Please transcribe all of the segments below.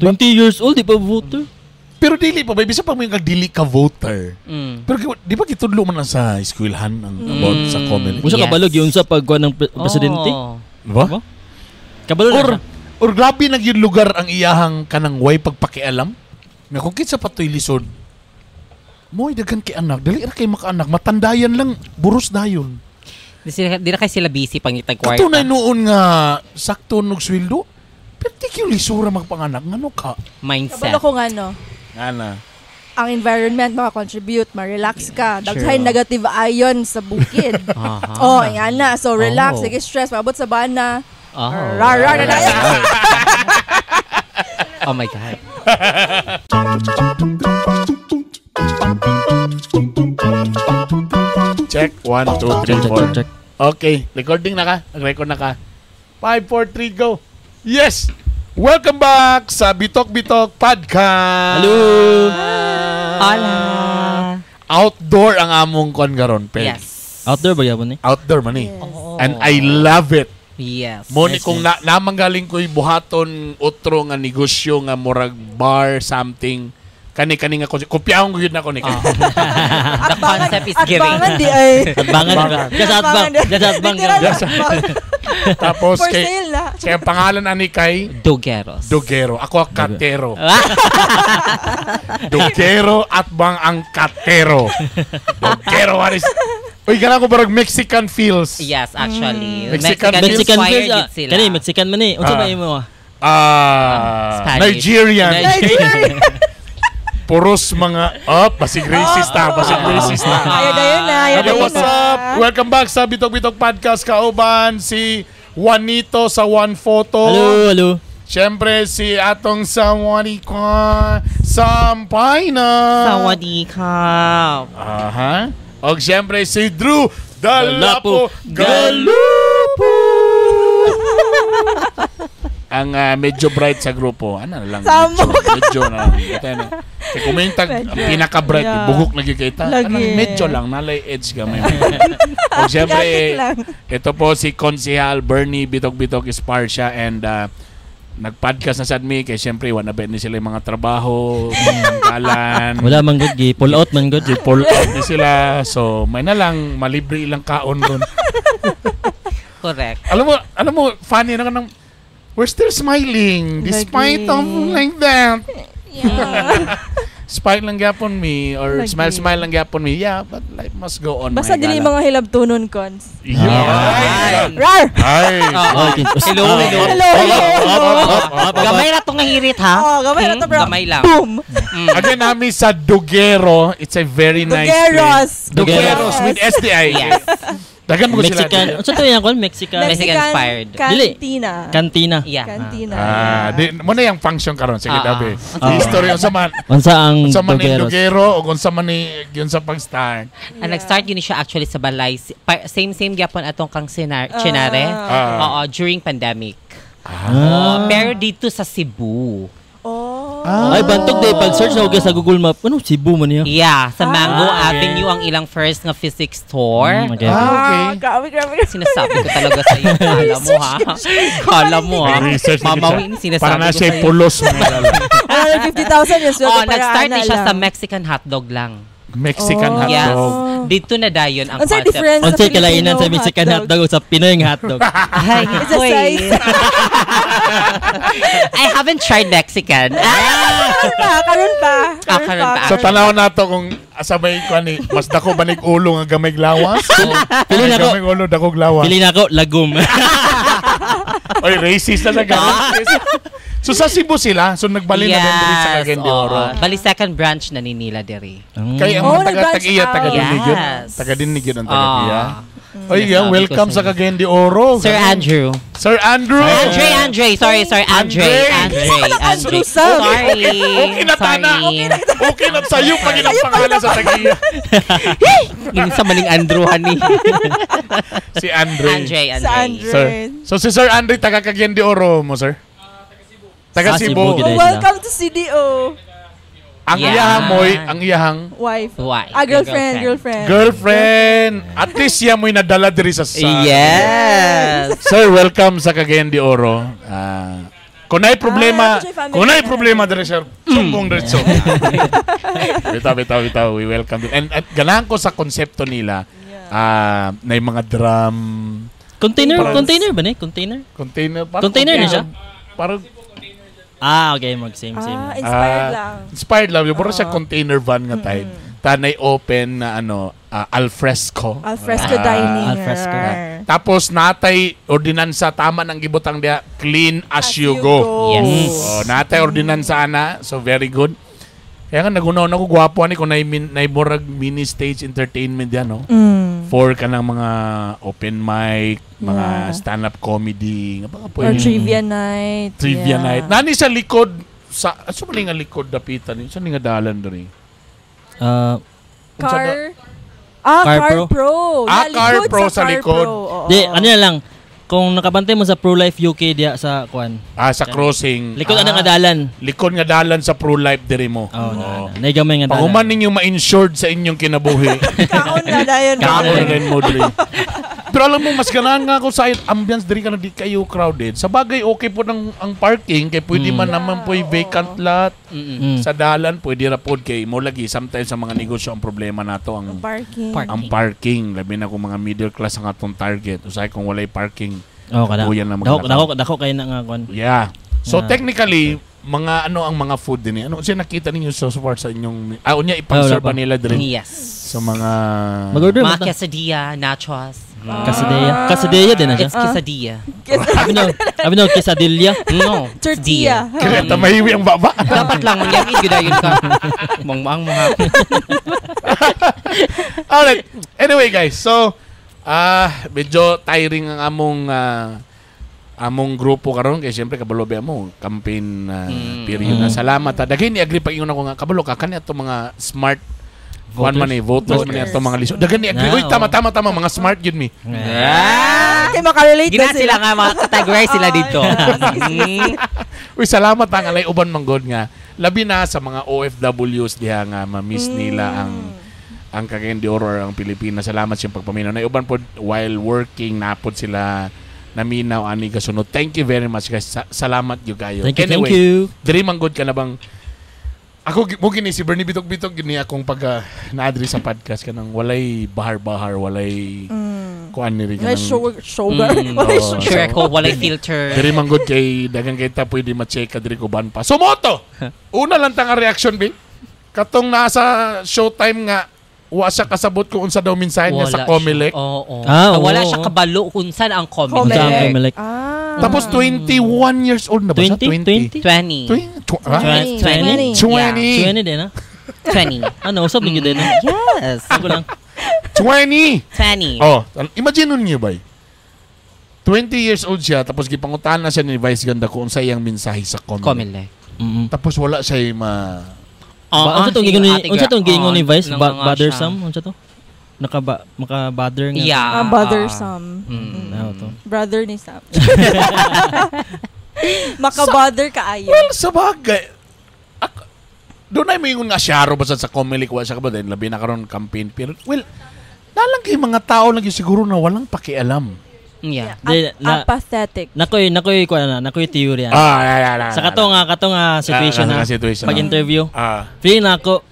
20 years old, di pa voter. Pero dili pa, bisa pa mo yung dili ka voter. Pero di ba kitudlo man sa eskwelahan ang about sa community? Musa kabalog yun sa pagkuha ng presidente. Diba? Kabalog na siya. Or grabe nag yung lugar ang iyahang kanang way pagpakialam. Nga kung kitsa patoy lisod, mo'y dagan kay anak, dali ra kay maka-anak, matandayan lang, buros dayon. Di na kayo sila busy pangitag kwarta. Katunay noon nga, sakto nog sweldo, pero di kayo lisura magpanganak, ngano ka? Mindset. Kabalo ko nga, no? Ana. Ang environment makakontribute, ma-relax ka. Daghay negative ion sa bukid. Oh, yan na. So, relax, sige stress, maabot sa bana. Rar na Oh my God. Check. 1, 2, 3, 4. Check. Okay. Recording na ka? Nag-record na ka? 5, 4, 3, go. Yes! Welcome back sa Bitok Bitok Podcast. Hello! Hola! Outdoor ang among kon garon. Yes. Outdoor ba yapon eh? Outdoor man eh. Yes. And I love it. Yes. Moni Yes, kung namanggaling ko'y buhaton utro nga negosyo nga murag bar something kani nga kopyahon ko yun ako ni The concept is giving. Atbangan di ay. Atbangan ba? Just atbang. Tapos For kay sale na. kaya pangalan ani kay Dogeros. Dogero. Ako ang katero. Dogero at bang ang katero. Dogero, what is... Uy, gana ko barag Mexican feels. Yes, actually. Mexican Mexican inspired face. yun sila. Kani Mexican man eh. Unsa ba imo? Spanish. Nigerian. Puros mga basig racist na. Ayaw na Hey, what's up? Welcome back sa Bitok Bitok Podcast. Kauban si Juanito sa One Photo. Hello. Siyempre si atong Sawadi ka Sampay na. Sawadi ka. Aha. O siyempre si Drew Dalapo Galupo. Ang medyo bright sa grupo. Ano lang? Medyo na lang. Kaya kumintag, ang pinaka-bright, bugok na kita. Medyo lang, nalay edge kami. O siyempre, ito po si Konsehal Bernie Bitok-Bitok Esparcia and nag-podcast na sad mi kaya siyempre wala ba ni sila yung mga trabaho, kalan. Wala man good, pull out man good. Pull out ni sila. So, may na lang, malibre ilang kaon ron. Correct. Alam mo, funny na ka ng we're still smiling despite of like that. Yeah. Smile lang gyapon me or smile lang gyapon me. Yeah, but life must go on. Basta dili mga hilabtunon cons. Yeah. Rar! Ay. Hello. Gamay na itong nahirit ha. Gamay na to bro. Gamay lang. Boom! Again namin sa Dogero. It's a very nice place. Dogeros with SDI. Yes. Dagan mo sila. Mexican. Unsa to yan kon? Mexican inspired. Cantina. Yeah. Cantina. Mo na yung function karon sige dabi. History unsa man. Unsa ang Dogero o unsa man ni yun sa pag-start. Nag-start yun siya actually sa balay. Same gyapon atong kang Chinare. During pandemic. Pero dito sa Cebu. Ay, bantog day pag-search na sa Google Map. Ano, Cebu man niya? Yeah, sa Mango Avenue ang ilang first nga physics store. Okay. Grabe. Sinasabi ko talaga sa iyo. Kala mo ha. Mamawin, sinasabi para na ko siya sa iyo. pulos mo. 150,000 yung sweldo para nag-start ana siya lang. sa Mexican hotdog lang. Mexican Yes. hotdog. Dito na dayon ang Unsay concept. difference Unsay kalainan sa Mexican hotdog o sa Pinoy nga hotdog? Ay, It's a size. I haven't tried Mexican. Karon pa. So tanaw nato kung asabay ko ni mas dako banig ulo nga gamay lawas. Pili na ko. Gamay ulo dako lawas. Pili na ko, lagum. Oy, racist na gamay. So sa Cebu sila, so nagbalin na din diri sa Cagayan de Oro. Bali second branch na ni Nila diri. Kaya ang mga taga-iya, taga-dinig yun. Yes. Taga-dinig yun ang taga-iya. Oy, welcome sa Cagayan de Oro. Sir Andrew. Sir Andrew. Andre. Sorry, Andre. Sorry. Okay na tana. Okay na sa'yo pag ilang pangalan sa taga-iya. Yung sa maling Andrew, honey. Si Andre. Andre. Sir. So si Sir Andre, taga-Cagayan de Oro mo, sir? Taga Cebu. Welcome to CDO. Ang iyahang mo'y, ang iyahang wife. Girlfriend. Girlfriend. At least siya mo'y nadala diri sa Yes. Sir, welcome sa Cagayan de Oro. Kung na'y problema dire sir, sumbong diretso. Bitaw. We welcome them. And ganahan ko sa konsepto nila, na yung mga drum. Container ba ni? Container na siya? Parang okay, same. Inspired lang. Yung parang siya container van nga type. Tanay open na alfresco. Alfresco dining. Alfresco. Tapos natay ordinansa tama nang gibutang dia clean as you go. Yes. Natay ordinansa ana. So very good. Kaya nga nagunaw na ko gwapo ani ko na murag mini stage entertainment yan, no? For ka ng mga open mic, mga stand-up comedy, or trivia night. Night. Nani sa likod sa aso man nga likod dapitan ni. Sa nga dalan diri. Car Pro. Car Pro sa likod. Di, ano na lang. Kung nakabantay mo sa Pro-Life UK diya sa kuan. Sa crossing. Likod nga dalan. Likod nga dalan sa Pro-Life diri mo. Naigamay nga dalan. Pahuman ninyo ma-insured sa inyong kinabuhi. Kaon na dayon. Kaon na rin mo diri. Pero alam mo, mas ganahan nga ako sa ambience diri ka na di kayo crowded. Sa bagay, okay po ang parking. Kaya pwede man naman po vacant lot. Sa dalan, pwede rapod kay mo lagi. Sometimes sa mga negosyo, ang problema nato ang parking. Labi na kung mga middle class ang atong target. Usay kung walay parking. Dako kayo na nga kon. Yeah. So technically, mga ang mga food din. Ano siya nakita ninyo so far sa inyong unya ipang-serve ba nila din? Yes. So mga mga quesadilla, nachos. Quesadilla din na siya. It's quesadilla. Abi no, quesadilla. No, tortilla. Kaya tamahiwi ang baba. Dapat lang yami gidayon ka. Mangmang mga. Alright. Anyway guys, so medyo tiring ang among grupo karon kay syempre kabalo ba mo campaign period na. Salamat daghay ni agree pa ingon ako nga kabalo ka kani ato mga smart voters man ato mga liso. Daghan ni agree. Uy, tama mga smart yun mi. Kay makarelate na sila nga categorize sila dito. Uy, salamat ang alay uban manggod nga labi na sa mga OFWs diha nga ma-miss nila ang Cagayan de Oro ang Pilipinas. Salamat sa pagpaminaw. Na uban pod while working napod sila naminaw ani kasunod. Thank you very much guys. Salamat you kayo. Thank you. Diri manggod ka na bang ako mo gini si Bernie bitok gini akong pag naadri sa podcast kanang walay bahar walay kuan ni rin kanang sugar sure ko walay filter diri manggod kay daghang kita pwede ma-check diri ko ban pa sumoto una lang tang reaction bi katong nasa showtime nga wa siya kasabot kung unsa daw mensahe niya sa Comelec. Wala siya kabalo kung saan ang Comelec. Tapos 21 years old na ba siya? 20 din na. 20. Ano, usap niyo din. Yes. Ako lang. 20. Oh, imagine niyo ba? 20 years old siya tapos gipangutahan na siya ni Vice Ganda kung unsa iyang mensahe sa Comelec. Tapos wala siya unsa tong gingon ni Vice bothersome unsa to? Maka-bother nga. Yeah. Bothersome. Brother ni Sam. Maka-bother kaayo. Well, sa bagay. Doon ay may nga siyaro basta sa Comelec wa siya ka ba din labi na karon campaign period. Well, nalang kay mga tao lagi siguro na walang pakialam. Yeah. Apathetic. Nakoy theory. Sa katong situation na pag-interview. Feeling nako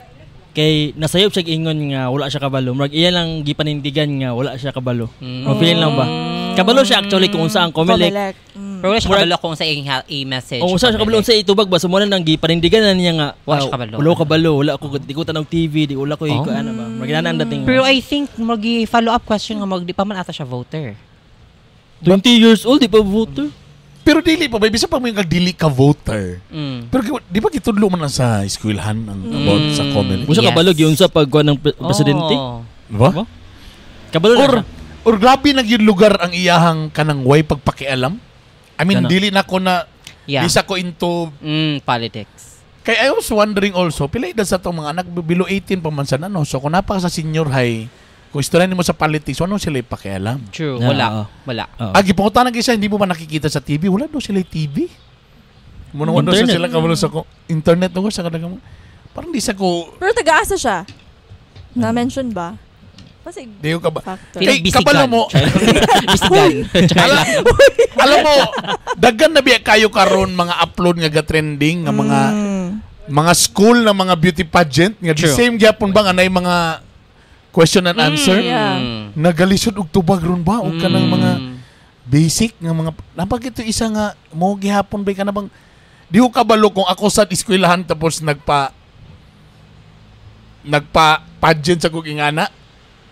kay nasayop siya ingon nga wala siya kabalo. Murag iya lang gipanindigan nga wala siya kabalo. Feeling lang ba? Kabalo siya actually kung unsa ang Comelec. Pero wala siya kabalo kung sa i-message. Unsa siya kabalo sa itubag ba sumuna nang gipanindigan na niya nga wow, wala kabalo, wala ako di ko tanong TV, di wala ko iko ano ba. Magina na dating. Pero I think follow up question nga di pa man ata siya voter. 20 years old, di pa voter. Pero dili pa, bisa pa may dili ka voter. Pero di ba gitudlo man sa eskwelahan ang about sa Comelec? Usa kabalog yung sa pagkuha ng presidente? Diba? Kabalo na or grabe na yung lugar ang iyahang kanang way pagpakialam. I mean, dili na ko na bisa ko into politics. Kaya I was wondering also, pila edad sa itong mga anak, below 18 pa man sa nano. So kung napaka sa senior high, kung istorya mo sa politics, ano sila pakialam? True. Wala. Gipungutan na isa, hindi mo ba nakikita sa TV? Wala daw sila TV. Muna daw sila kabalo sa internet daw sa kadagang. Parang di sa ko. Pero taga-asa siya. Na-mention ba? Di ko kay kabalo mo. Bisigan. Alam mo, daghan na biya kayo karon mga upload nga trending nga mga school na mga beauty pageant nga the same gyapon ba nga nay mga question and answer. Nagalisod og tubag ron ba o kanang mga basic nga mga napag ito isa nga mo gihapon ba ka na bang di ko kabalo kung ako sa eskwelahan tapos nagpa pageant sa kong ingana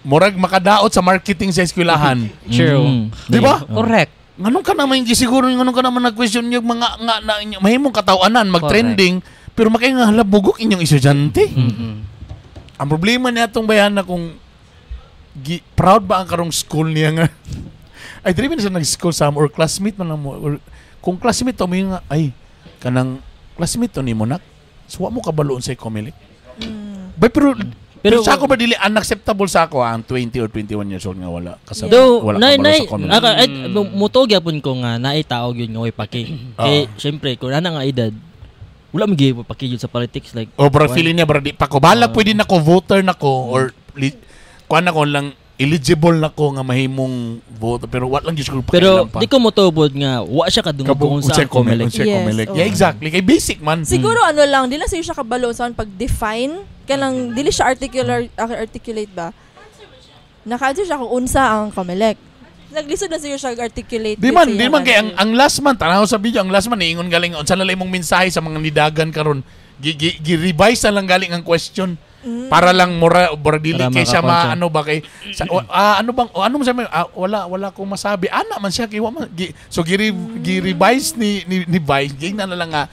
murag makadaot sa marketing sa eskwelahan. True. Di ba? Correct. Nganong ka naman siguro nganong ka naman nag-question yung mga nga mahimong katawanan mag-trending pero makay nga halabugok inyong estudyante. Ang problema niya itong bayan na kung proud ba ang karong school niya nga ay dili man sa nag-school sa or classmate man lang mo or kung classmate to mo yung ay kanang classmate to ni mo nak suwa mo kabaloon sa Comelec. Pero sa ako ba dili unacceptable sa ako ang 20 or 21 years old nga wala kasama wala kabalo sa Comelec. Mutog yapon ko nga naay tao gyud nga way paki. Kay syempre kung ana nga edad wala magi paki gyud sa politics like bro feeling niya bro di pa ko bala pwede nako voter nako or kuan ako lang eligible na ko nga mahimong vote pero what lang just pero di ko motobod nga wa siya kadungog kung sa Comelec. Yeah, exactly. Kay basic man. Siguro ano lang, di lang siya kabalo sa pag-define kanang dili siya articulate ba? Naka-answer siya kung unsa ang Comelec. Naglisod na siya articulate. Di man kay ang last man tanaw sa video ang last man niingon galing unsa na lang imong mensahe sa mga nidagan karon. Gi-revise na lang galing ang question. Para lang mura dili kay siya ano ba kay ano bang ano mo sabi wala ko masabi ana man siya kay so gi-revise ni Vice gina na lang nga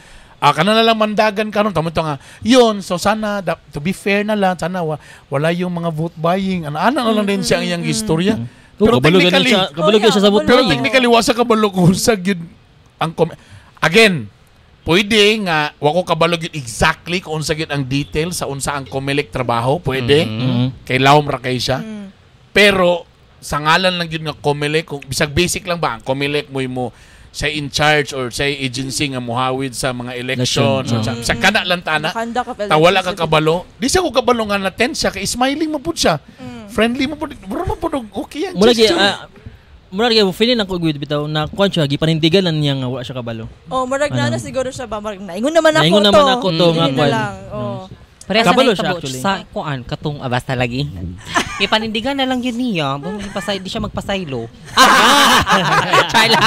kana na lang mandagan karon tamo to nga yun so sana to be fair na lang sana wala yung mga vote buying ana na lang din siya ang iyang istorya pero kabalo siya sa vote buying pero technically wasa kabalo kung sa gyud ang again pwede nga wako kabalog yun exactly kung unsa gyud ang detail sa unsa ang Comelec trabaho pwede kay lawom ra kay siya pero sa ngalan lang gyud nga Comelec kung bisag basic lang ba ang Comelec mo sa in charge or sa agency nga mohawid sa mga elections or sa kana lang tana ta wala ka kabalo di siya ko kabalo nga na tense siya kay smiling mo pud siya friendly mo pud okay yan murag feeling ako good bitaw na kuan siya gipanindigan lang niya nga wala siya kabalo. Murag na siguro siya ba murag naingon naman ako to nga kuan. Parehas na itabo sa kuan katong basta lagi. Ipanindigan na lang yun niya. Di siya magpasaylo. Try lang.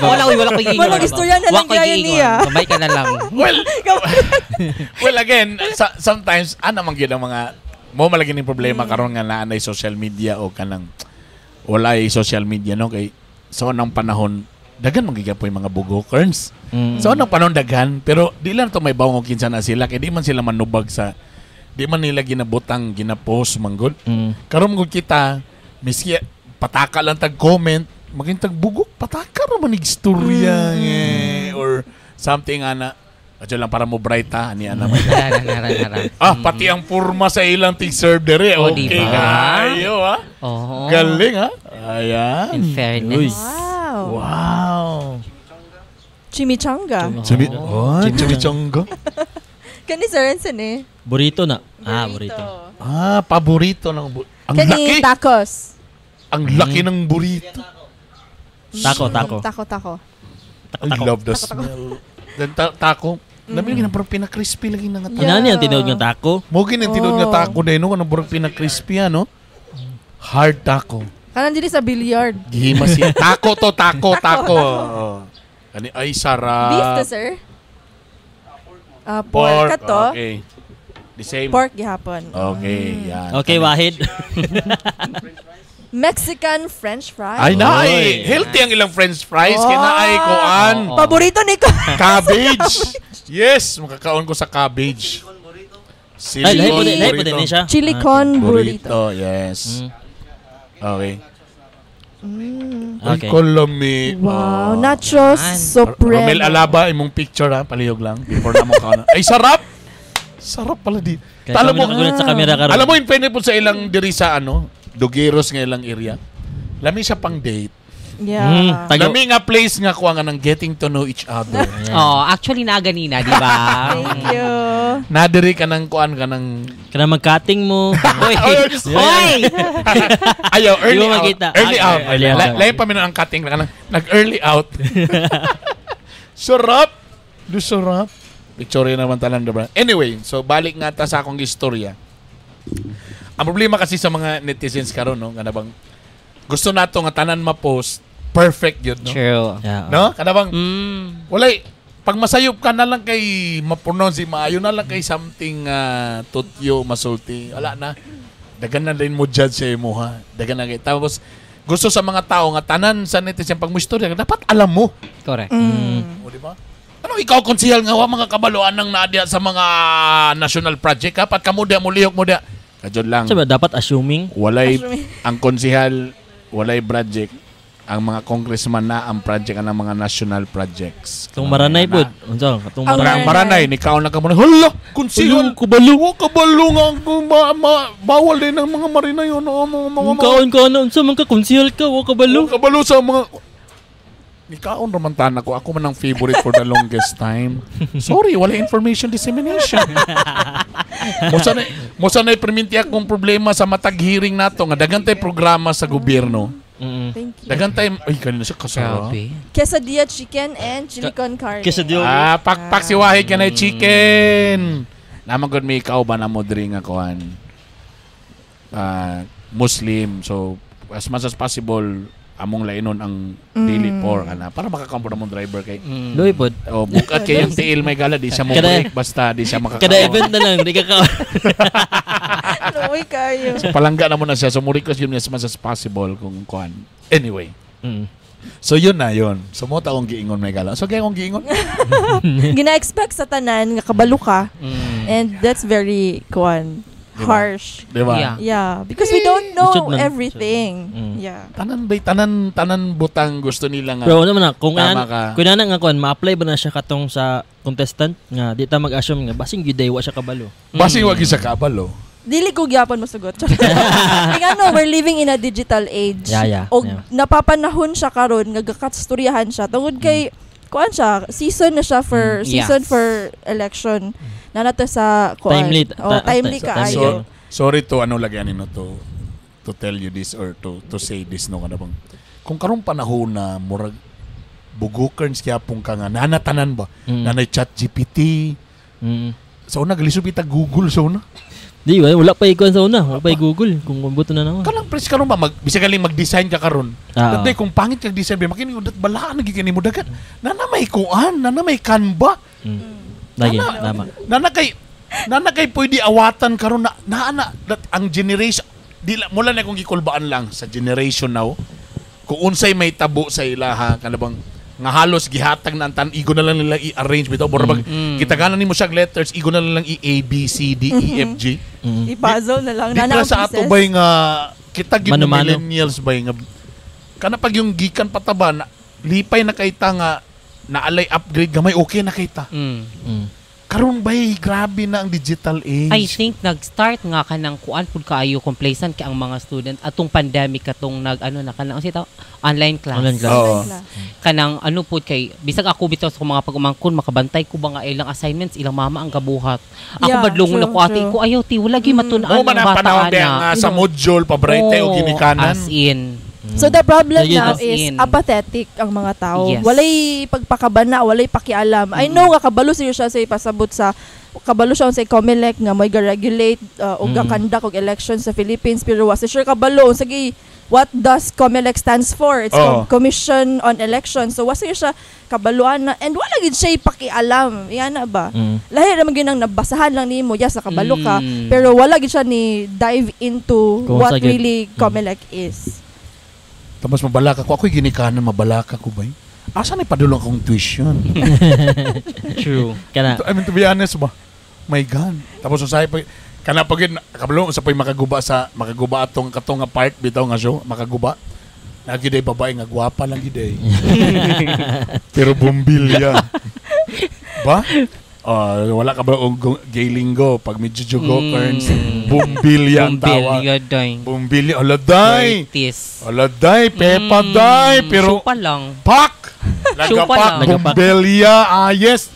Wala ko yung walang istorya na lang kaya niya. Mabay ka na lang. Well again, sometimes man gyud ang mga mo malagi ning problema karon nga naa nay social media o kanang wala ay social media no kay so nang panahon daghan man gigapoy mga bugokers. So nang panahon daghan pero di lang to may bawong kinsa na sila kay di man sila manubag sa di man nila ginabutang ginapost manggod. Karon gud kita miski pataka lang tag comment maging tag bugok pataka ra man istorya or something ana adyo lang para mo bright ha ani ana pati ang purma sa ilang tig-serve dere okay ayo ha galing ha ayan in fairness wow chimichanga chimichanga kani Sir Renson burrito na burrito paborito ng ang laki tacos ang laki ng burrito taco I love the smell then taco Labi lagi na parang pina-crispy lagi na nga taco. Ano yung tinawag ng taco? Mugin yung tinawag ng taco dahil no? Ano parang pina-crispy ano? Hard taco. Kanan dili sa billiard. Gihimas siya. Taco. Ay, sarap. Beef to, sir? Pork ka to. Okay. The same. Pork gihapon. Okay, yan. Okay, Wahid. Mexican French fries. Ay, naay. Healthy ang ilang French fries. Kaya naay kuan. Paborito ni ko. Cabbage. Yes, makakaon ko sa cabbage. Silicon burrito. Chili con burrito. Yes. Okay. Okay. Kolami. Wow, nachos supreme. Romel Alaba, imong picture ha, palihog lang before na mo kaon. Ay, sarap. Sarap pala di. Alam mo, sa camera karon. Alam mo in po sa ilang diri sa Dugeros nga ilang area. Lami siya pang date. Yeah. Dami nga place nga kuha nga ng getting to know each other. Actually na ganina, di ba? Thank you. Nadiri ka ng kuan ka ng mag-cutting mo. Hoy! Ayaw, early out. Lain pa minun ang cutting ka nag-early out. Sarap. Sarap. Picture naman talang diba? Anyway, so balik nga ta sa akong istorya. Ang problema kasi sa mga netizens karon no, kana bang gusto nato nga tanan ma-post perfect yun, no? True. Yeah. No? Kana bang walay pag masayop ka na lang kay ma-pronounce maayo na lang kay something tutyo masulti. Wala na. Dagan na din mo judge sa imo ha. Dagan na kay tapos gusto sa mga tao nga tanan sa netizen pag mo istorya dapat alam mo. Correct. O di ba? Ano ikaw konsehal nga mga kabaluan ng nadia sa mga national project ha? Pat kamo dia mo lihok mo dia. Kadyon lang. Sabi dapat assuming Ang konsehal walay project. Ang mga congressman na ang project ng mga national projects. Tung maranay pod. Unsa? Tung maranay ni kaon na ka mo. Hala, konsehal kabalo nga bawal din ang mga marinay yon. Kaon ka na unsa man ka konsehal ka wa kabalo. Kabalo sa mga Nikaon raman tan ako. Ako man ang favorite for the longest time. Sorry, wala information dissemination. Mosa na perminti akong problema sa matag hearing nato nga dagan tay programa sa gobyerno. Thank you. Dagan tay kanina siya kasarap. Quesadilla chicken and chili con carne. Quesadilla. Pakpak si Wahi kanay chicken. Naman gud may ikaw ba na mo diri nga kuan. Muslim. So as much as possible among lainon ang daily pour ana para makakampo na mong driver kay Loy pod. O bukat kay yung tiil may gala di siya mo break basta di siya makakawa. Kada event na lang di ka Loy kayo. So palangga na mo na siya so mo request yun as much as possible kung kuan. Anyway. So yun na yun. So mo ta akong giingon may gala. So kaya akong giingon. Gina-expect sa tanan nga kabalo ka. And that's very kuan harsh. Diba? Yeah, because we don't know everything. Yeah. Tanan butang gusto nila nga. Pero naman na kung ana nga kuan ma-apply ba na siya katong sa contestant nga di ta mag-assume nga basing gyud wa siya kabalo. Basing wa gyud siya kabalo. Dili ko gyapon masugot. Kaya we're living in a digital age. Og napapanahon siya karon nga gakatstoryahan siya tungod kay kuan siya season na siya for season for election. Nanata sa kuan. Timely ka ayo. Sorry to ano lagyan nino to tell you this or to say this no kana bang. Kung karong panahon na murag bugukerns kaya pong ka nga nanatanan ba nanay ChatGPT. So naglisod kita Google so na. Di wala pa ikuan sa una, wala pa Google kung buto na naman. Kanang press karon ba bisag galing mag-design ka karon. Dati kung pangit kag design ba makini udat balaan nagiging mo dagat. Nana may kuan, nana may Canva. Lagi tama. Nana kay pwede awatan karon na ang generation mula na kung gikulbaan lang sa generation now. Kung unsay may tabo sa ilaha kanabang nga halos gihatag na ang igo na lang nila i-arrange bitaw borabag kitaganan nimo siya letters igo na lang i-A B C D E F G i-puzzle na lang nana sa ato bay nga kita gid millennials bay nga kana pag yung gikan pataba na lipay na kayta nga naalay upgrade gamay okay na kayta karon bay grabe na ang digital age. I think nag-start nga kanang kuan pud kaayo complacent kay ang mga student atong pandemic katong na kanang sitaw online class. Kanang ano pud kay bisag ako bitaw sa mga pag-umangkon makabantay ko ba nga ilang assignments ilang mama ang gabuhat. Ako badlong ko ati ko ayaw ti wala gyud matun-an ng bata na sa module paborite o ginikanan. As in so the problem now is apathetic ang mga tao. Yes. Walay pagpakabana, walay pakialam. I know nga kabalo siya sa ipasabot sa kabalo siya sa COMELEC nga may ga-regulate o ga-conduct og election sa Philippines pero wasa sure kabalo sige what does COMELEC stands for? It's Commission on Elections. So wasa siya kabaluan na and wala gid siya pakialam. Iyan na ba? Lahi naman gyud nang nabasahan lang nimo sa kabalo ka pero wala gid siya ni dive into what really COMELEC is. Tapos mabalaka ko. Ako'y ginikanan, mabalaka ko ba? Asa na ipadulong akong tuition? True. I mean, to be honest ba? My God. Tapos usay pa, kana pagin, kabalong, sa pa'y makaguba atong katong part, bitaw nga show, makaguba. Nagiday babae nga, gwapa lang giday. Pero bumbilya. Ba? Wala ka ba gay linggo pag medyo jugokern bumbilya ang tawag. Bumbilya. Aladay. Aladay. Pepa day. Pero Supa lang. Pak. Lagapak. Bumbilya. Yes.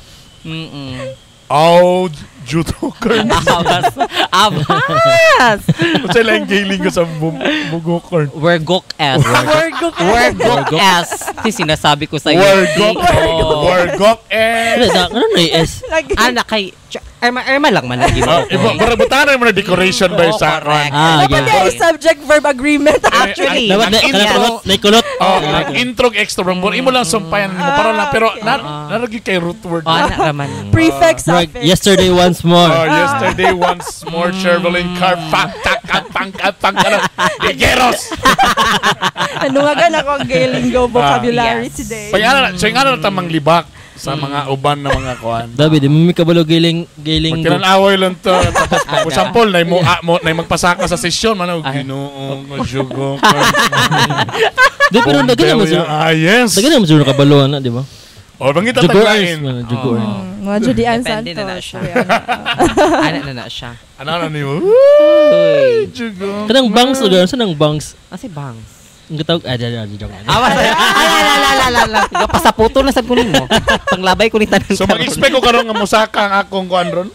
Judokern. Abas. Kasi lang gay linggo sa bugokern. Wergok S. Wergok S. Ito sinasabi ko sa iyo. Wergok S. Ano na yung S? Anak kay Irma lang man lagi mo. Para butanan mo na decoration ba sa correct. Dapat yung subject-verb agreement actually. Naikulot. Intro extra mo. Imo lang sumpayan mo para lang pero naragi kay root word. Naman. Prefix suffix. Yesterday once more. Yesterday once more Chervillin car pang Ligeros. Ano nga gan ako gay lingo vocabulary today. Payana na tamang libak sa mga uban na mga kuan. David, mo mi kabalo giling. Magtinanaway lang to. Tapos for example, na magpasaka sa sesyon man Ginoo jugo. Di pero dagan mo sa. Yes. Dagan mo sa kabalo na, di ba? Bangita taglain. Mga Judian Santos. Depende na siya. Ana na siya. Ano na niyo? Jugo. Kanang bangs lugar sa nang bangs. Kasi bangs. Ang gatawag, joke. Pasaputo na sa kunin mo. Panglabay ko ni tanan. So mag-expect ko karon nga musaka ang akong kuan ron.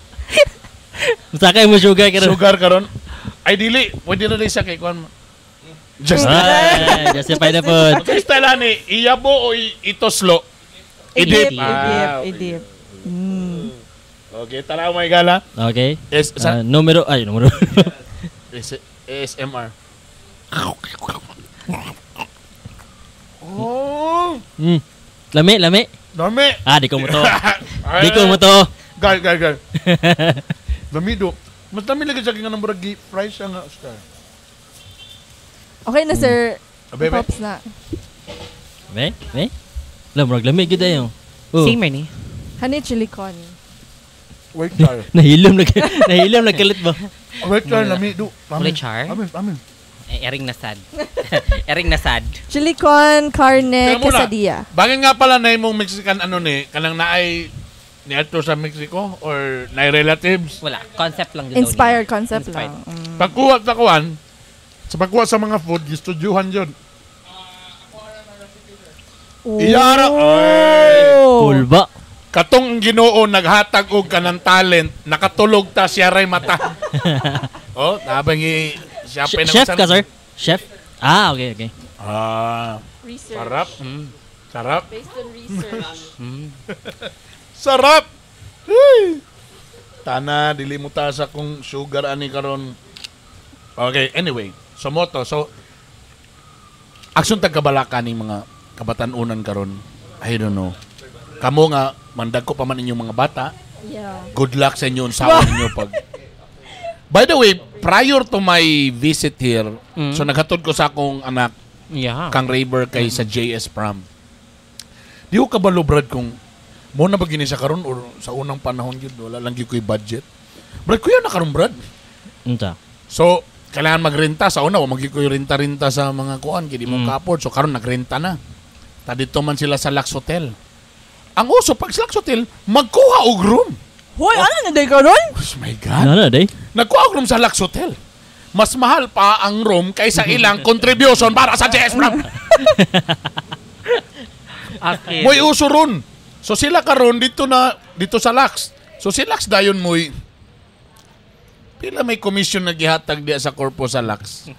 Musaka mo sugar karon. Sugar karon. Ay dili, pwede na rin siya kay kuan mo. Just justify na po. Okay, style ni iyabo o itoslo. Idip. Okay, tara mo igala. Okay. Numero. ASMR. Lami. Di ko mo to. Gal. Lami do. Mas dami lagi sa kinga ng buragi fries ang star. Okay na sir. Pops na. Lami gid ayo. Same ni. Honey chili con. Wait char. Nahilom nagkalit ba? Wait char lami do. Wait char. Amin. Ering na sad. Chili con carne quesadilla. Bagay nga pala na imong Mexican kanang naay ni ato sa Mexico or naay relatives. Wala, concept lang din. Inspired concept lang. Pagkuha sa pagkuha sa mga food, gistudyohan yun. Iyara. Cool ba? Katong Ginoo naghatag og kanang talent, nakatulog ta siya ray mata. Tabang Chef ka, sir? Chef? Okay. Sarap. Sarap. Based on research. Sarap. Tana, dili mo ta sa kung sugar ani karon. Okay, anyway. So, aksyon tagkabalaka ni mga kabatan-unan karon. I don't know. Kamo nga, mandag ko pa man inyong mga bata. Yeah. Good luck sa inyo sa ninyo pag... By the way, prior to my visit here, so naghatod ko sa akong anak, kang Raver kay sa JS Pram. Di ko kabalo, Brad, kung mo na ba gini sa karon or sa unang panahon yun, wala lang yun ko'y budget. Brad, kuya na karon, Brad. So, kailangan magrenta. Sa una, magi ko'y renta-renta sa mga kuan, kaya di mo ka-afford. So, karon nagrenta na. Dito man sila sa Lux Hotel. Ang uso, pag sa Lux Hotel, magkuha og room. Hoy, ano na day ka ron? Oh my God. Ano na day? Nagkuha og room sa Lux Hotel. Mas mahal pa ang room kaysa ilang contribution para sa JS Pram. Okay. Mo'y uso ron. So sila karon dito sa Lux. So si Lux dayon mo'y pila may commission na gihatag diya sa korpo sa Lux.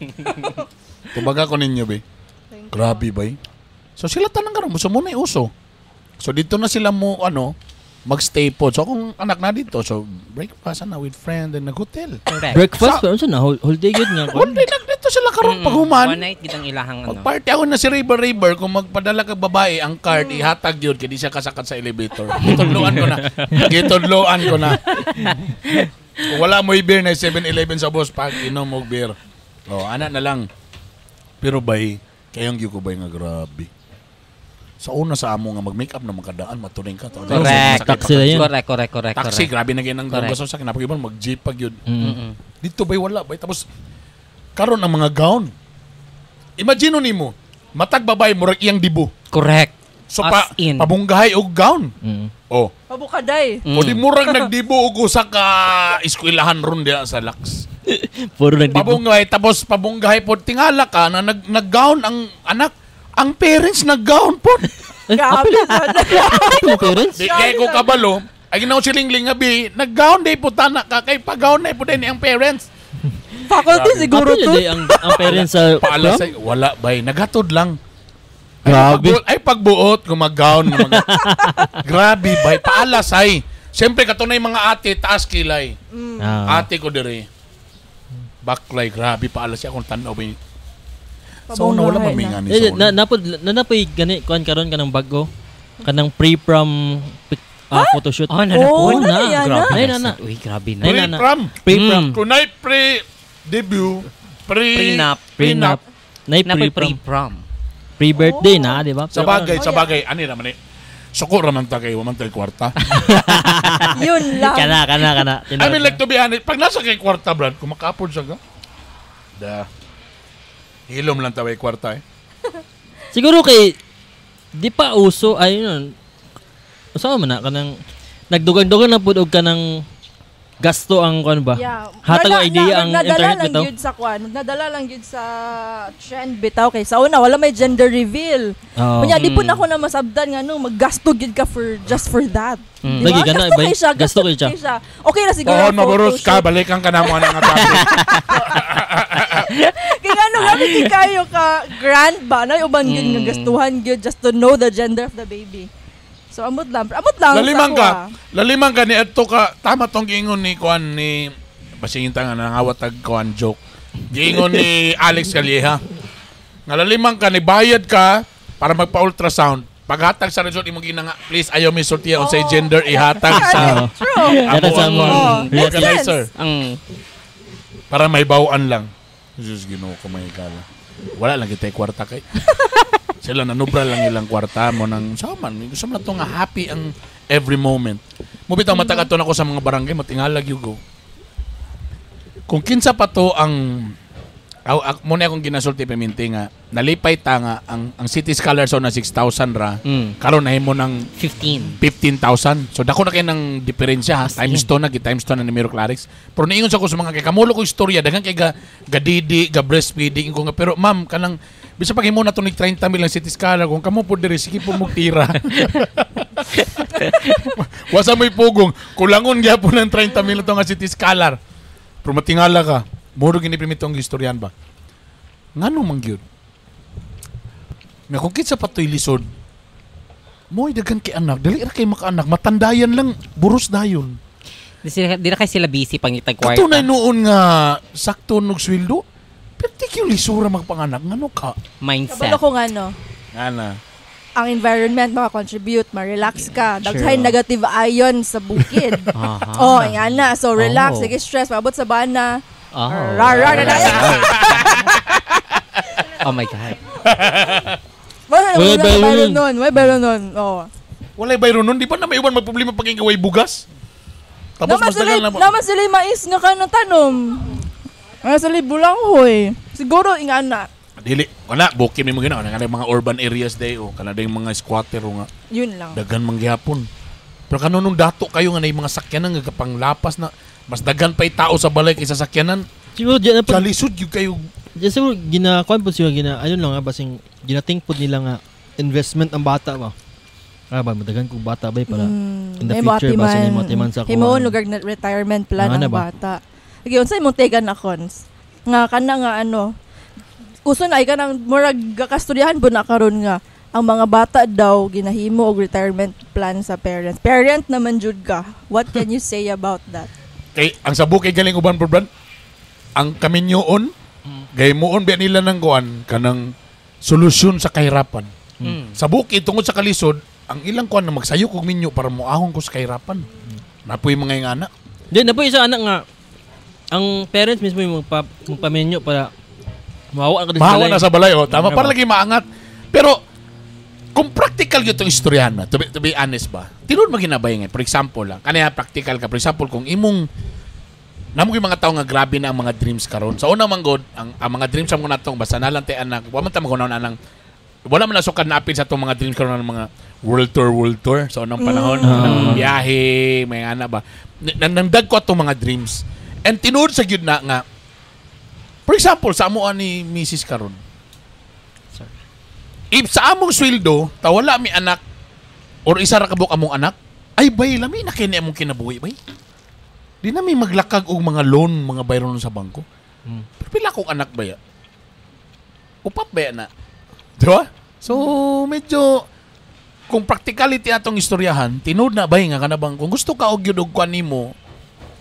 Kumbaga ko ninyo, be. Grabe, bay. So sila tanang karon, so muna uso. So dito na sila mo magstay po. So kung anak na dito, so breakfast na with friend and nag-hotel. Breakfast? Pero na whole day good nga. Whole day dito sila karon pag human. One night gitang ilahang Pag-party ako na si Raver kung magpadala ka babae ang card ihatag yun kaya di siya kasakat sa elevator. Gitudloan ko na. Kung wala mo beer na 7-Eleven sa boss pag inom mo beer. Anak na lang. Pero bay, kayong giyo ko bay nga grabe. Sa una sa amo nga mag-makeup na magkadaan, maturing ka. Correct. Taxi na yun. Correct. Taxi, grabe na ganang gaso sa akin. Napag-iban, mag-jeep pag yun. Dito ba'y wala? Tapos, karon ang mga gown. Imagine ni mo, matag babae, murag iyang dibo. Correct. So pabunggahay og gown. Oh. Pabukaday. O di murag nagdibo og usa ka eskwelahan ron diha sa Lax. Puro nagdibo. Pabunggahay tapos pabunggahay pod tingala ka na nag-gown ang anak. Ang parents nag-gown pod. Grabe Ang parents? Di kay ko kabalo. Ay ginaw silingling nga bi, nag-gown day po tana ka kay pag-gown na po din ang parents. Faculty siguro to. Ang parents sa paalas ay wala bay, naghatod lang. Grabe. Ay pagbuot gumag-gown. Grabe bay, paalas ay. Siyempre katunay mga ate taas kilay. Ate ko dire. Baklay, grabe paalas siya akong tanaw bay. So wala man may ngani sa. Napoy gani kuan karon kanang bago. Kanang pre-prom photoshoot. Nanapon na. Grabe na. Uy, grabe na. Pre-prom. Kunay pre-debut. Pre-nap. Pre-prom. Pre-birthday na, di ba? Sa bagay. Ani naman eh. Suko raman ta kayo, waman tayo kwarta. Yun lang. Kana. I mean like to be honest, pag nasa kay kwarta, Brad, kung makapod siya ka, hilom lang taway kwarta eh. Siguro kay, di pa uso, ayun, usawa mo na, kanang, nagdugang-dugang na po og kanang gasto ang kuan ba? Yeah. Hatag ang idea ang internet bitaw. Nadala lang yun sa trend bitaw kay sa una wala may gender reveal. Kunya di po na ako na masabdan nga maggasto gid ka just for that. Lagi gana ba? Gasto kay siya. Okay na siguro. Maburos ka balikan ka na mo nga topic. Kaya gamit kayo ka grand ba na uban gyud nga gastuhan gyud just to know the gender of the baby. So amot lang Lalimang ka ni adto ka tama tong giingon ni kuan ni basingin ta nga nangawat tag kuan joke. Giingon ni Alex Calleja. Nga lalimang ka ni bayad ka para magpa-ultrasound. Paghatag sa result imong ginanga, please ayaw mi sultiya unsay gender ihatag sa organizer. Para may bawaan lang. Jesus Ginoo ko may kala. Wala lang kita kwarta kay. Sila nanubra lang ilang kwarta mo ng saman. Gusto mo na ito nga happy ang every moment. Mubitaw matagaton ako sa mga barangay, matingalag yung go. Kung kinsa pa to ang muna akong ginasulti paminti nga nalipay ta nga ang City Scholar so na 6,000 ra karon na mo ng 15,000. So dako na kay nang diferensya times 2 na ni Miro Clarix. Pero niingon sa ko sa mga kay kamulo ko istorya daghan kay gadidi ga breastfeeding ko nga pero ma'am kanang bisa pag himo na to ni 30 mil ang City Scholar kung kamo po diri sige po mo tira. Wasa may pugong kulangon gyapon ng 30 mil to nga City Scholar. Pero matingala ka. Muro giniprimitong istoryan ba? Ngano man gyud? Nga kung kitsa patoy lisod, mo'y daghan kay anak, dali ra kay makaanak, matandayan lang, buros dayon. Di na kay sila busy pangitag kwarta. Katunay noon nga sakto nog sweldo, pertik yung lisura magpanganak, ngano ka? Mindset. Kabalo ko ngano. Ngana. Ang environment maka-contribute, ma-relax ka. Daghay negative ion sa bukid. Yan na. So relax, sige stress, maabot sa bana. Oh my God. May bayro nun. Walay bayro nun. Di ba na may iwan magproblema pag ingaway bugas? Tapos mas dagal na mo. Naman sila mais nga ka ng tanom. Nga sila bulanghoy. Siguro ingana. Dili. Wala. Bukim mo gina. Kanang mga urban areas day o kanang mga squatter o nga. Yun lang. Dagan mangyapon. Pero kanunong dato kayo nga na yung mga sakyanan nga kapanglapas na mas dagan pa'y tao sa balay kaysa sakyanan. Siguro diyan na kalisod yung kayo. Diyan siguro ginakuan po siya ayun lang nga basing ginating po nila nga investment ang bata ba. Ba madagan kung bata ba para in the future ba sa matiman sa ko. Himo lugar na retirement plan ng bata. Okay, unsay imong tegan na cons? Nga kana nga uso na ay kanang murag kasturyahan po na karon nga ang mga bata daw ginahimo og retirement plan sa parents. Parent naman jud ka. What can you say about that? Kay ang sabu kay galing uban Brad. Ang kaminyoon gaymoon ba nila nang kuan kanang solusyon sa kahirapan. Sa bukid tungod sa kalisod, ang ilang kuan na magsayo kog minyo para moahon ko sa kahirapan. Napoy mga ingana. Di napoy isa anak nga ang parents mismo yung magpamenyo para mahawa na sa balay. Tama para lagi maangat. Pero kung practical yung itong istoryahan na, to be honest ba, tinod maginabay nga. For example lang, kanya practical ka. For example, kung imong, namang yung mga tao nga grabe na ang mga dreams karon. Sa unang manggod, ang mga dreams mo na itong, basta nalang tayo anak, waman tayo magunaw na ng wala man nasukad napin sa itong mga dreams karon ng mga world tour sa unang panahon. Biyahe, may ana ba. Nangdag ko itong mga dreams. And tinuod sa gyud na nga, for example, sa amuan ni Mrs. karon. If sa among sweldo, wala mi anak or isa ra kabuk among anak, ay bay, lami na kini among kinabuhi bay. Di na mi maglakag og mga loan, mga bayron sa bangko. Pero pila kong anak ba ya? Upat ba ya na? Diba? So, medyo, kung practicality atong istoryahan, tinood na bay nga kanabang, kung gusto ka og yun og kwan nimo,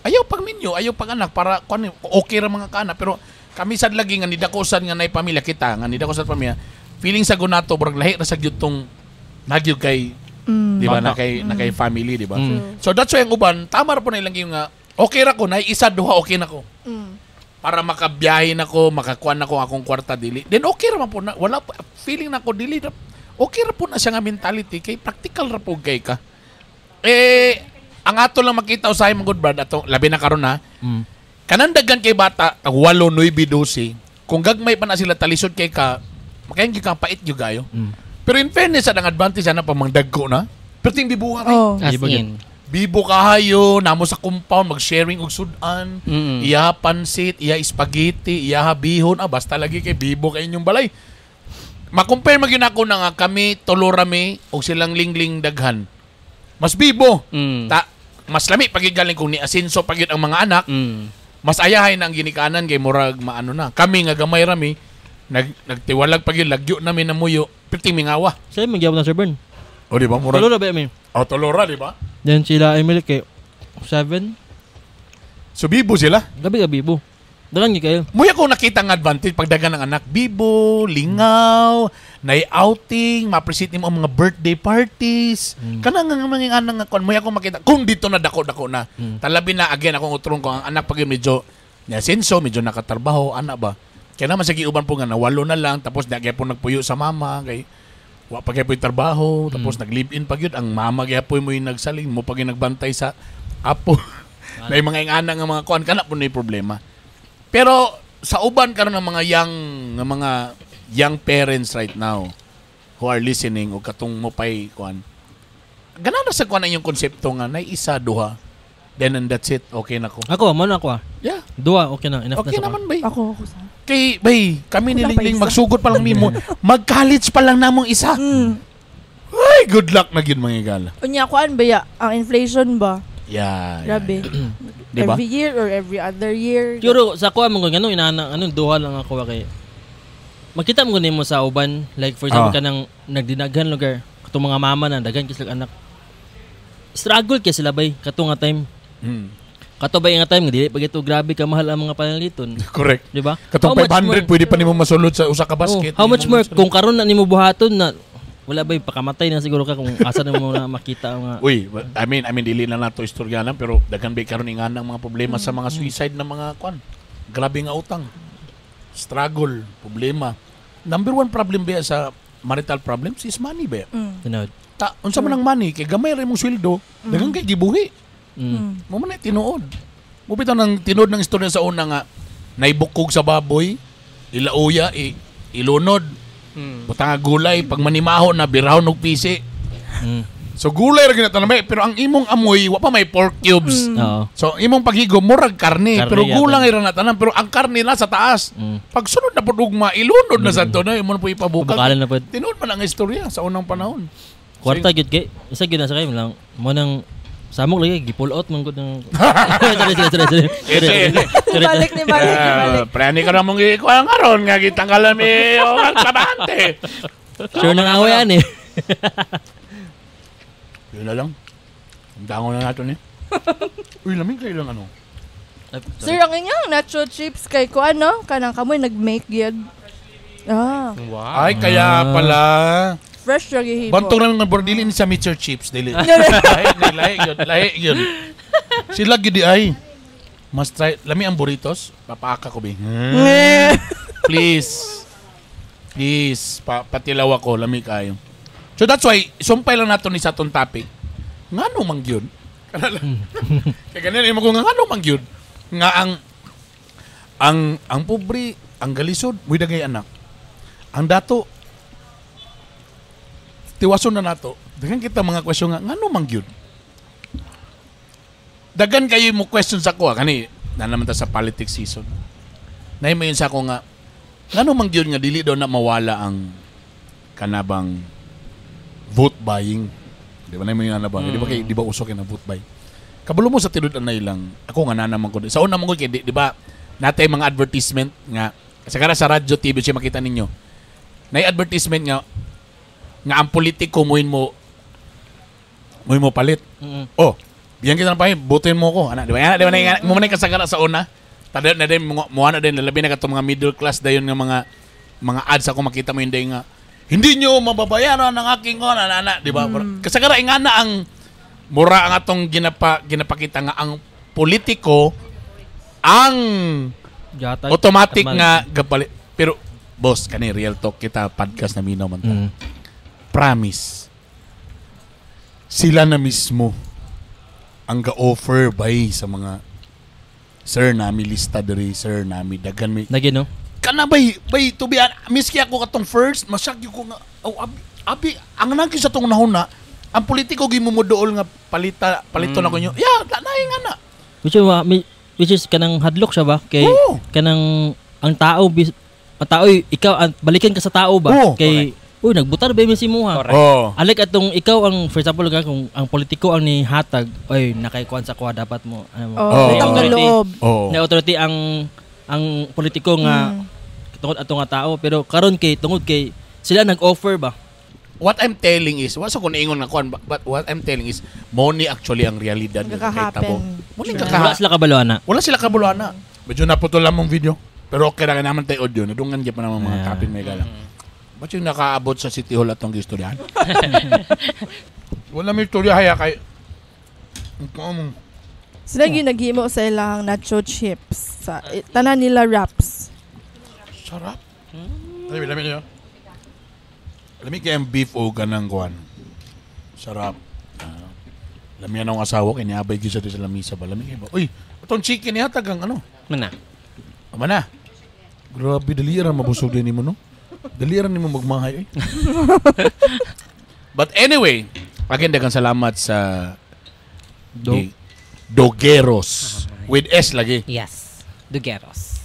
ayaw pag minyo, ayaw pag anak, para kwan, okay ra mga kanak. Pero kami sad lagi nga nidakosan nga nay pamilya kita, nga nidakosan pamilya, feeling sa gunato, barag lahi na sa gyud nagyud kay, di ba, na kay family, di ba? So that's why ang uban, tama ra po na ilang yung nga, okay ra ko, na isa, duha, okay na ko. Para makabiyahe na ko, makakuan na ko akong kwarta dili. Then okay ra man po na, wala, feeling na ko dili, okay ra po na siya nga mentality, kay practical ra po kay ka. Ang ato lang makita usahay mga good brad, ato, labi na karon na, kanandagan kay bata, 8, 9, 12, kung gagmay pa na sila talisod kay ka, makayang ka pait yung gayo. Pero in fairness, ang advantage na pamangdag ko na. Pero ting bibuha kay. Bibo kahayo, namo sa compound, mag-sharing og sudan, iya pansit, iya spaghetti, iya bihon, basta lagi kay bibo kay inyong balay. Ma-compare magyun ako na nga kami, tulorami, o silang lingling daghan. Mas bibo. Mas lami pagigaling kung ni asinso pagyud ang mga anak, mas ayahay na ang ginikanan kay murag maano na. Kami nga gamay rami, nagtiwalag pag yun, lagyo namin na muyo, piting mingawa. Sa'yo, magyawag na Sir Bern. O, di ba? Tulora ba yun? O, tulora, di ba? Then sila Emily kay 7. So, bibo sila? Gabi ka bibo. Dagan niyo kayo. Muya ko nakita ng advantage pagdagan ng anak. Bibo, lingaw, outing, ma-appreciate mo ang mga birthday parties. Kanang nga mga anang nga kon. Muya ko makita. Kung dito na dako-dako na. Talabi na, again, akong utrong ko, ang anak pag yun medyo nasenso, medyo nakatarbaho, anak ba? Kaya naman sa giuban po nga na 8 na lang, tapos nagyay po nagpuyo sa mama, kay wa pa kaya po yung trabaho, tapos nag-live-in pa yun, ang mama kaya po yung nagsaling mo pag nagbantay sa apo. Na yung mga ingana nga mga kuan, kana po na yung problema. Pero sa uban karon ng mga young parents right now who are listening o katong mo pay kuan, ganaan na sa kuan ang yung konsepto nga na isa, duha, then and that's it, okay na ko. Ako, muna ako Yeah. Dua, okay na. Enough okay na naman, bay. Ako sa. Kay, bay, kami ni Lingling, magsugot pa lang mimo. Mag-college pa lang namong isa. Ay, good luck na yun, mga igala. Unya, kuan ba ya? Ang inflation ba? Yeah. Grabe. Diba? Every year or every other year. Pero sa kuan mo ganun, duha lang ako kay. Makita mo mo sa uban, like for example kanang nagdinaghan lugar, katong mga mama na daghan kisag anak. Struggle kay sila bay katong nga time. Kato ba yung time nga dili pag ito grabe ka mahal ang mga panaliton. Correct. Di ba? Katong 500 pwede pa nimo masulod sa usa ka basket. How much more kung karon na nimo buhaton na wala ba pakamatay na siguro ka kung asa na mo na makita nga. Uy, I mean dili na nato istoryanan pero daghan ba karon inganang mga problema sa mga suicide na mga kwan. Grabe nga utang. Struggle, problema. Number 1 problem ba sa marital problems is money ba? Tinod. Unsa man ang money kay gamay ra imong sweldo, daghan kay gibuhi. Mo man tinuod. Mo bitaw nang tinuod ng istorya sa una nga naibukog sa baboy, ilauya, ilunod. Butang gulay pag manimaho na birahon og pisi. So gulay ra ginatanamay pero ang imong amoy wa pa may pork cubes. So imong paghigom murag karne pero gulang ra na tanan pero ang karne na sa taas. Pag sunod na pud ugma ilunod na sadto na imong po ipabukag. Tinuod man ang istorya sa unang panahon. Kwarta gyud kay isa gyud na sa kay lang mo nang samok lagi gi-pull out man gud ng balik. Prani ka na mong ikuha ngaron nga gitanggalan mi o trabahante. Sure nang awayan eh. Yun na lang. Dangon na nato ni. Uy, lamig kayo lang ano. Sir, ang inyong nacho chips kay ko ano, kanang kamoy nag-make gyud. Wow. Ay, kaya pala. Fresh ra gihibo. Bantong lang ng bordili ni sa Mr. Chips dili. Lahi yun. Sila gidi ay. Must try. Lami ang burritos. Papaaka ko bi. Please. Patilaw ako. Lami kayo. So that's why, sumpay lang nato ni sa itong topic. Nga no mang yun? Kaya ganyan, ko nga no mang yun? Nga ang pobre, ang galisod, muy dagay anak. Ang dato, tiwason na nato. Dagan kita mga question nga ngano man gyud. Dagan kayo mo question sa ko kani na naman ta sa politics season. Nay mo yun sa ko nga ngano man gyud nga dili daw na mawala ang kanabang vote buying. Di ba na mo yun na ba? Di ba usok na vote buy? Kabalo mo sa tinud na ilang ako nga nanaman ko. Sa una mo ko di ba natay mga advertisement nga sa radyo TV siya makita ninyo. Nay advertisement nga ang politiko mo palit. Oh, biyan kita ng pahin, butuin mo ko. Ana, di ba? Di ba na mo man kasagara sa una? Tada na din mo na din labi na katong mga middle class dayon nga mga ads ako makita mo hindi nga hindi nyo mababayaran ang aking ana, di ba? Kasagara ingana ang mura ang atong ginapakita nga ang politiko ang automatic nga gapalit. Pero boss, kani real talk kita podcast na minaw man ta. Promise. Sila na mismo ang ga-offer bay sa mga sir nami lista diri, sir nami dagan mi. Lagi no. Kana bay to be miski ako katong first, masakyo ko nga abi ang nagi sa tong nahuna, ang politiko gimumudool nga palito na ko nyo. Yeah, naay nga na. Which is kanang hadlok siya ba kay kanang ang tao ikaw balikan ka sa tao ba kay nagbutar ba si Muha. Alik atong ikaw ang for example kung ang politiko ang ni hatag nakaikuan sa kuha dapat mo authority ang politiko nga tungod atong nga tao pero karon kay tungod kay sila nag-offer ba. What I'm telling is, wala sa kung naingon nga kuan, but what I'm telling is, money actually ang realidad ng kahitabo. Wala sila kabaloana. Wala sila kabaloana. Medyo naputol lang mong video. Pero okay na naman tayo audio. Nadungan dyan pa naman mga kapin may galang. Ba't yung nakaabot sa City Hall atong gistoryahan? Wala may istorya haya kay... Sila yung naghimo sa ilang nacho chips. Tanan nila wraps. Sarap. Lami nyo. Lami kaya ang beef o ganang kuhan. Sarap. Lami yan ang asawa kaya niabay gisa sa lamisa ba. Lami kaya ba? Uy, itong chicken niya tagang ano? Mana? Grabe, daliran mabusog din mo no? Daliran ni mo magmahay eh. But anyway, again, dagang salamat sa Dogeros. With S lagi. Yes. Dogeros.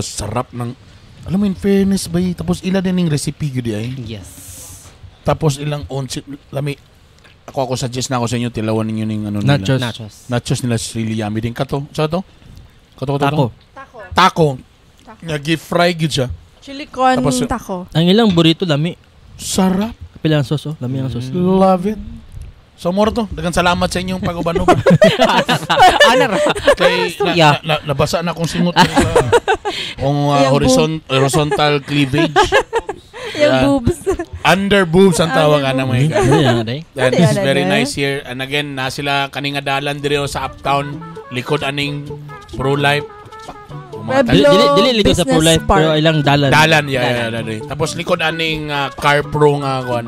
Sarap ng... Alam mo, in fairness ba tapos ila din yung recipe yun ay? Yes. Tapos ilang onsit, lami, ako suggest na ako sa inyo, tilawan ninyo ng ano nachos. nila. Nachos nila is really yummy din. Kato, sa to? Taco. Nga gi-fry gid siya. Chili con tapos, taco. Ang ilang burrito lami. Sarap. Pilang sauce lami ang sauce. Love it. So more to, dagang salamat sa inyong pag-ubanog. Kay nabasa na akong singot kung horizontal cleavage. Yung boobs. Under boobs ang tawag na may. And this is very nice here. And again, na sila kaninga dalan dire sa Uptown, likod aning pro-life. Dili likod sa pro-life pero ilang dalan. Yeah. Tapos likod aning car pro nga kon.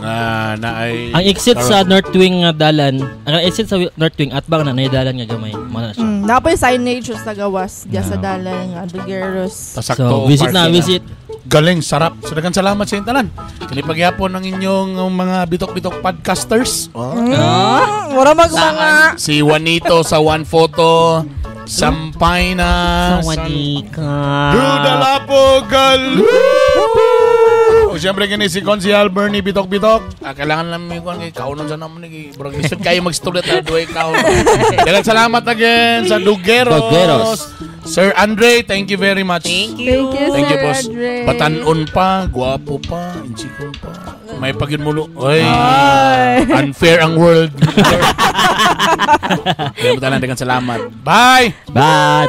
Na ay ang exit sa North Wing dalan. Ang exit sa North Wing at bang na dalan nga gamay. Mana siya. Napoy signage sa gawas diya sa dalan nga Dogeros. So visit. Galing, sarap. So, dagang salamat sa intalan. Kinipagyapon ng inyong mga bitok-bitok podcasters. Mura mga. Si Juanito sa One Photo. Sampay na. Dudalapo gal. O siyempre kini si Consial Bernie Bitok-Bitok. Kailangan lang may kung kaunon sa naman. Burang lisod kayo mag-stulet na duway kaunon. Dagang salamat again sa Dogeros. Sir Andre, thank you very much. Thank you, Sir boss. Andre. Batanon pa, guwapo pa, insikon pa. May pagin-mulo. Oy, unfair ang world. Kaya matalang dagang salamat. Bye! Bye!